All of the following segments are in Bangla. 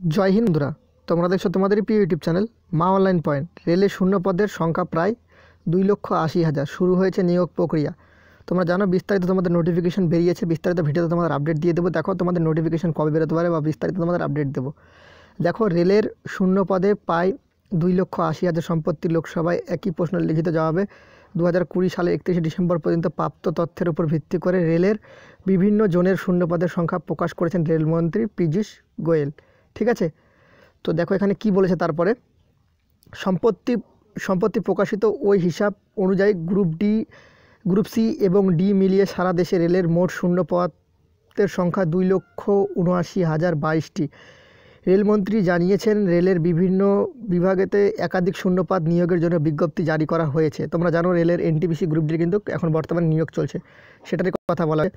জয় হিন্দ বন্ধুরা, তোমরা দেখছো তোমাদেরই প্রিয় ইউটিউব চ্যানেল মা অনলাইন পয়েন্ট। রেলে শূন্য পদের সংখ্যা প্রায় 2,80,000। শুরু হয়েছে নিয়োগ প্রক্রিয়া। তোমরা জানো বিস্তারিত তোমাদের নোটিফিকেশন বেরিয়েছে, বিস্তারিত ভিডিওতে তোমাদের আপডেট দিয়ে দেবো। দেখো তোমাদের নোটিফিকেশন কবে বেরোতে পারে বা বিস্তারিত তোমাদের আপডেট দেবো। দেখো, রেলের শূন্য পদে প্রায় 2,80,000 সম্পত্তি। লোকসভায় একই প্রশ্নের লিখিত জবাবে 2020 সালের 31শে ডিসেম্বর পর্যন্ত প্রাপ্ত তথ্যের উপর ভিত্তি করে রেলের বিভিন্ন জোনের শূন্য পদের সংখ্যা প্রকাশ করেছেন রেলমন্ত্রী পীযূষ গোয়েল। ঠিক আছে, তো দেখো এখানে কি বলেছে। তারপরে সম্পত্তি প্রকাশিত ওই হিসাব অনুযায়ী গ্রুপ সি এবং ডি মিলিয়ে সারা দেশে রেলের মোট শূন্য পদের সংখ্যা 2,79,022টি। রেলমন্ত্রী জানিয়েছেন, রেলের বিভিন্ন বিভাগেতে একাধিক শূন্যপদ নিয়োগের জন্য বিজ্ঞপ্তি জারি করা হয়েছে। তোমরা জানো রেলের এনটিপিসি গ্রুপ ডি কিন্তু এখন বর্তমানে নিয়োগ চলছে, সেটারই কথা বলা হয়।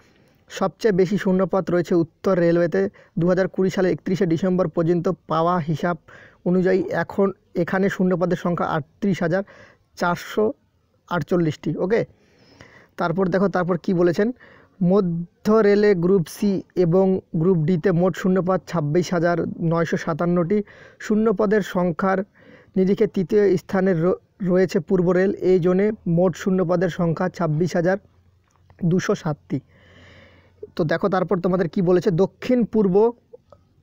সবচেয়ে বেশি শূন্যপদ রয়েছে উত্তর রেলওয়েতে। 2020 সালে 31শে ডিসেম্বর পর্যন্ত পাওয়া হিসাব অনুযায়ী এখানে শূন্যপদের সংখ্যা 38,448টি। ওকে, তারপর কি বলেছেন। মধ্য রেলে গ্রুপ সি এবং গ্রুপ ডিতে মোট শূন্যপদ 26,957টি। শূন্যপদের সংখ্যার নিরিখে তৃতীয় স্থানে রয়েছে পূর্ব রেল। এই জোনে মোট শূন্যপদের সংখ্যা 26,207টি। তো দেখো তারপর তোমাদের কি বলেছে। দক্ষিণ পূর্ব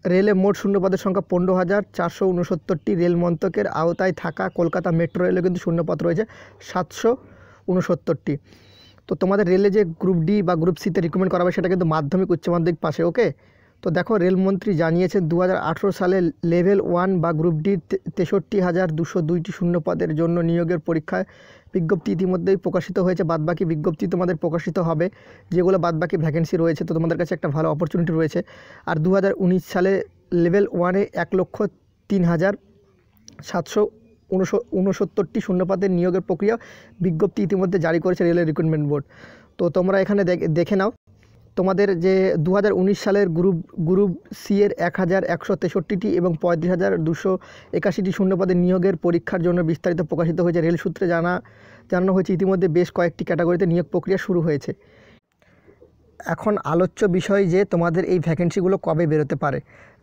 রেলে মোট শূন্যপদের সংখ্যা 15,469টি। রেল মন্ত্রকের আওতায় থাকা কলকাতা মেট্রো রেলে কিন্তু শূন্যপদ রয়েছে 769টি। তো তোমাদের রেলে যে গ্রুপ ডি বা গ্রুপ সিতে রিক্রুটমেন্ট করা হবে সেটা কিন্তু মাধ্যমিক উচ্চ মাধ্যমিক পাশে। ওকে, তো দেখো রেলমন্ত্রী জানিয়েছেন 2018 সালে লেভেল 1 বা গ্রুপ ডি 63,202টি শূন্যপদের জন্য নিয়োগের পরীক্ষায় বিজ্ঞপ্তি ইতিমধ্যেই প্রকাশিত হয়েছে। বাদবাকি বিজ্ঞপ্তি তোমাদের প্রকাশিত হবে, যেগুলো বাদবাকি ভ্যাকেন্সি রয়েছে। তো তোমাদের কাছে একটা ভালো অপরচুনিটি রয়েছে। আর 2019 সালে লেভেল 1-এ 1,03,769টি শূন্যপদের নিয়োগের প্রক্রিয়া বিজ্ঞপ্তি ইতিমধ্যে জারি করেছে রেলের রিক্রুটমেন্ট বোর্ড। তো তোমরা এখানে দেখে নাও তোমাদের যে 2019 সালের গ্রুপ সি এর 1,163টি এবং 35,281টি শূন্যপদের নিয়োগের পরীক্ষার জন্য বিস্তারিত প্রকাশিত হয়েছে। রেল সূত্রে জানানো হয়েছে ইতিমধ্যে বেশ কয়েকটি ক্যাটাগরিতে নিয়োগ প্রক্রিয়া শুরু হয়েছে। এখন আলোচ্য বিষয় যে তোমাদের এই ভ্যাকেন্সিগুলো কবে বেরোতে পারে।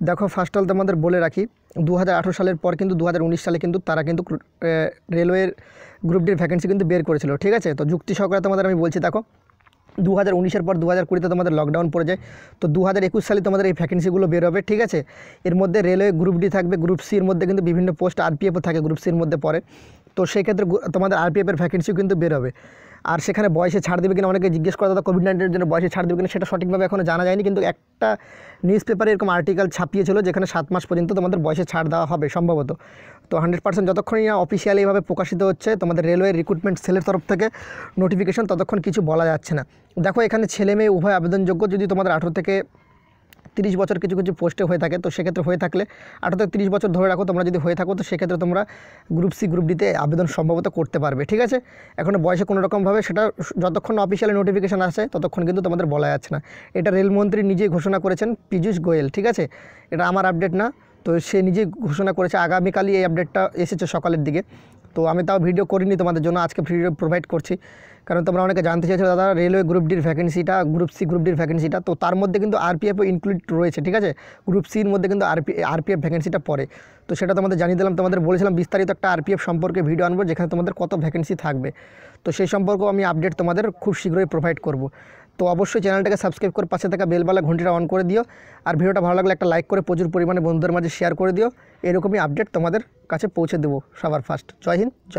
দেখো, ফার্স্ট অল তোমাদের বলে রাখি, 2018 সালের পর কিন্তু 2019 সালে কিন্তু তারা কিন্তু রেলওয়ের গ্রুপ ডির ভ্যাকেন্সি কিন্তু বের করেছিল। ঠিক আছে, তো যুক্তি সহকারে তোমাদের আমি বলছি। দেখো, 2019-এর পর 2020-তে তোমাদের লকডাউন পড়ে যায়। তো 2021 সালে তোমাদের এই ভ্যাকেন্সিগুলো বের হবে। ঠিক আছে, এর মধ্যে রেলওয়ে গ্রুপ ডি থাকবে, গ্রুপ সির মধ্যে কিন্তু বিভিন্ন পোস্ট আরপিএফও থাকে, গ্রুপ সির মধ্যে পড়ে। তো সেক্ষেত্রে তোমাদের আরপিএফের ভ্যাকেন্সিও কিন্তু বের হবে। আর সেখানে বয়সে ছাড় দেবে কিনা অনেকে জিজ্ঞেস করে, দাদা কোভিড-19-এর জন্য বয়সে ছাড় দেবে কিনা, সেটা সঠিকভাবে এখনও জানা যায়নি। কিন্তু একটা নিউজ পেপারে এরকম আর্টিকেল ছাপিয়েছিল যেখানে 7 মাস পর্যন্ত তোমাদের বয়সে ছাড় দেওয়া হবে সম্ভবত। তো 100% যতক্ষণই না অফিসিয়ালি এইভাবে প্রকাশিত হচ্ছে তোমাদের রেলওয়ে রিক্রুটমেন্ট সেলের তরফ থেকে নোটিফিকেশন, ততক্ষণ কিছু বলা যাচ্ছে না। দেখো, এখানে ছেলে মেয়ে উভয় আবেদনযোগ্য। যদি তোমাদের 18 থেকে 30 বছর কিছু পোস্টে হয়ে থাকে, তো সেক্ষেত্রে হয়ে থাকলে 18 থেকে 30 বছর ধরে রাখো তোমরা। যদি হয়ে থাকো তো সেক্ষেত্রে তোমরা গ্রুপ সি গ্রুপ ডিতে আবেদন সম্ভবত করতে পারবে। ঠিক আছে, এখন বয়সে কোনো রকমভাবে সেটা যতক্ষণ অফিসিয়ালি নোটিফিকেশান আসে ততক্ষণ কিন্তু তোমাদের বলা যাচ্ছে না। এটা রেলমন্ত্রী নিজেই ঘোষণা করেছেন, পীযূষ গোয়েল। ঠিক আছে, এটা আমার আপডেট না, তো সে নিজেই ঘোষণা করেছে। আগামীকালই এই আপডেটটা এসেছে সকালের দিকে। তো আমি তাও ভিডিও করিনি তোমাদের জন্য, আজকে ভিডিও প্রোভাইড করছি। কারণ তোমরা অনেকে জানতে চাইছো দাদা রেলওয়ে গ্রুপ ডির ভ্যাকেন্সিটা, গ্রুপ সি গ্রুপ ডির ভ্যাকেন্সিটা, তো তার মধ্যে কিন্তু আরপিএফও ইনক্লুড রয়েছে। ঠিক আছে, গ্রুপ সির মধ্যে কিন্তু আরপিএফ ভ্যাকেন্সিটা পড়ে। তো সেটা তোমাদের জানিয়ে দিলাম। তোমাদের বলেছিলাম বিস্তারিত একটা আরপিএফ সম্পর্কে ভিডিও আনবো, যেখানে তোমাদের কত ভ্যাকেন্সি থাকবে। তো সেই সম্পর্কেও আমি আপডেট তোমাদের খুব শীঘ্রই প্রোভাইড করব। তো অবশ্যই চ্যানেলটাকে সাবস্ক্রাইব করে পাশে থাকা বেলবালা ঘন্টিটা অন করে দিও। আর ভিডিওটা ভালো লাগলে একটা লাইক করে প্রচুর পরিমাণে বন্ধুদের মাঝে শেয়ার করে দিও। এরকমই আপডেট তোমাদের কাছে পৌঁছে দেবো সবার ফার্স্ট। জয় হিন্দ, জয়